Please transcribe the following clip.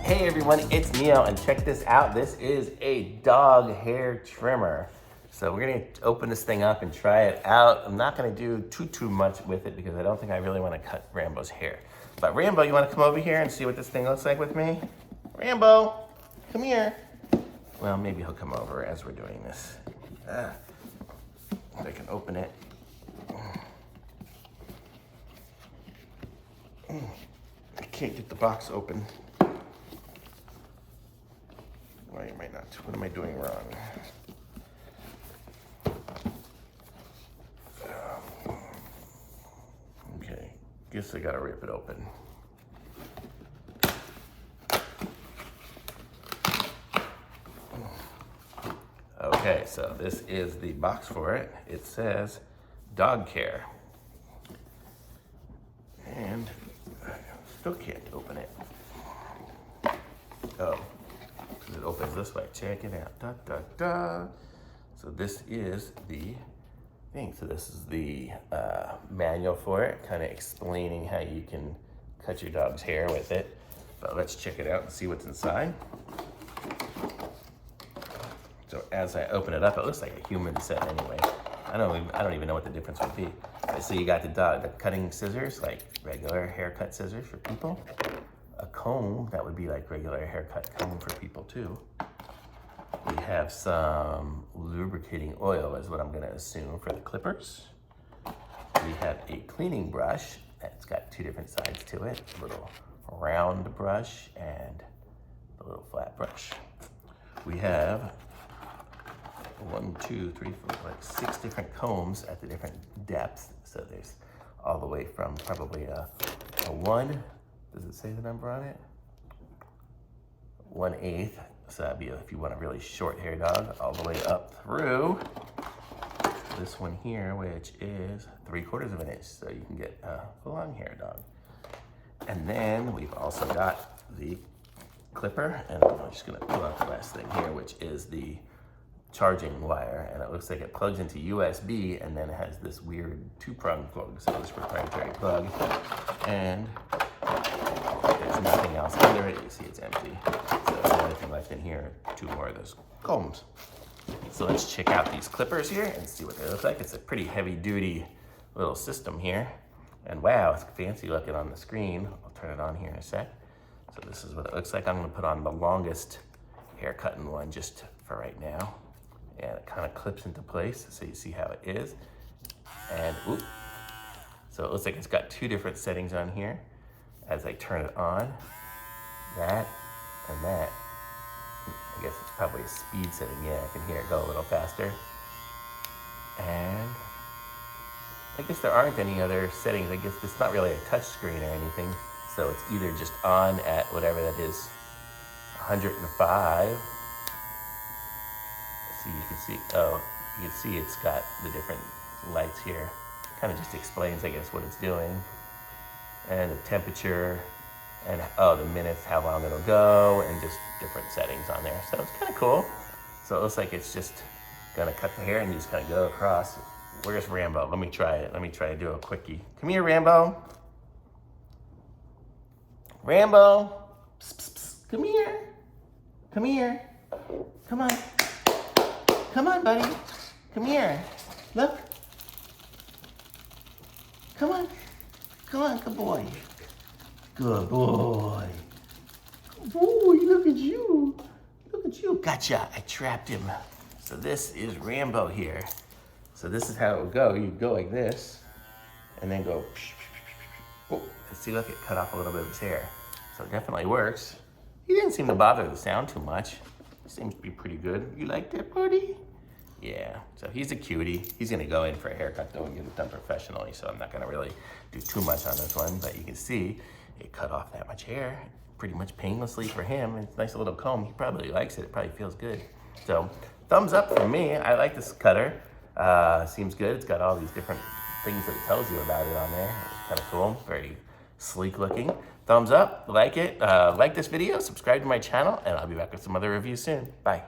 Hey everyone, it's Neo, and check this out. This is a dog hair trimmer. So we're gonna open this thing up and try it out. I'm not gonna do too much with it because I don't think I really wanna cut Rambo's hair. But Rambo, you wanna come over here and see what this thing looks like with me? Rambo, come here. Well, maybe he'll come over as we're doing this. I can open it. I can't get the box open. Well, you might not. What am I doing wrong? Okay, guess I gotta rip it open. Okay, so this is the box for it. It says dog care. And I still can't open it. Oh. It opens this way. Check it out. Da, da, da. So this is the thing. So this is the manual for it, kind of explaining how you can cut your dog's hair with it. But let's check it out and see what's inside. So as I open it up, it looks like a human set anyway. I don't even know what the difference would be. So you got the cutting scissors, like regular haircut scissors for people. A comb, that would be like regular haircut comb for people too. We have some lubricating oil is what I'm gonna assume for the clippers. We have a cleaning brush that's got two different sides to it. A little round brush and a little flat brush. We have 6 different combs at the different depths. So there's all the way from probably a 1, does it say the number on it? 1/8, so that'd be if you want a really short hair dog, all the way up through this one here, which is 3/4 of an inch, so you can get a long hair dog. And then we've also got the clipper, and I'm just gonna pull out the last thing here, which is the charging wire, and it looks like it plugs into USB, and then it has this weird 2-prong plug, so this proprietary plug, and there's nothing else under it. You see it's empty. So the only thing left in here are 2 more of those combs. So let's check out these clippers here and see what they look like. It's a pretty heavy duty little system here. And wow, it's fancy looking on the screen. I'll turn it on here in a sec. So this is what it looks like. I'm gonna put on the longest hair cutting one just for right now. And it kind of clips into place so you see how it is. And oop. So it looks like it's got 2 different settings on here. As I turn it on, that and that. I guess it's probably a speed setting. Yeah, I can hear it go a little faster. And I guess there aren't any other settings. I guess it's not really a touch screen or anything. So it's either just on at whatever that is, 105. So you can see it's got the different lights here. Kind of just explains, I guess, what it's doing. And the temperature, and the minutes, how long it'll go, and just different settings on there. So it's kind of cool. So it looks like it's just gonna cut the hair and you just kind of go across. Where's Rambo? Let me try it. Let me try to do a quickie. Come here, Rambo. Rambo. Psst, psst, psst. Come here. Come here. Come on. Come on, buddy. Come here. Look. Come on. Come on, good boy. Good boy. Good boy, look at you. Look at you. Gotcha, I trapped him. So this is Rambo here. So this is how it would go. You'd go like this, and then go, oh, see, look, it cut off a little bit of his hair. So it definitely works. He didn't seem to bother the sound too much. Seems to be pretty good. You like that, buddy? Yeah, so he's a cutie. He's gonna go in for a haircut though and get it done professionally, so I'm not gonna really do too much on this one, but you can see it cut off that much hair pretty much painlessly for him. It's a nice little comb. He probably likes it. It probably feels good. So thumbs up from me. I like this cutter. Seems good. It's got all these different things that it tells you about it on there. It's kind of cool. Very sleek looking. Thumbs up, like it, like this video, subscribe to my channel, and I'll be back with some other reviews soon. Bye.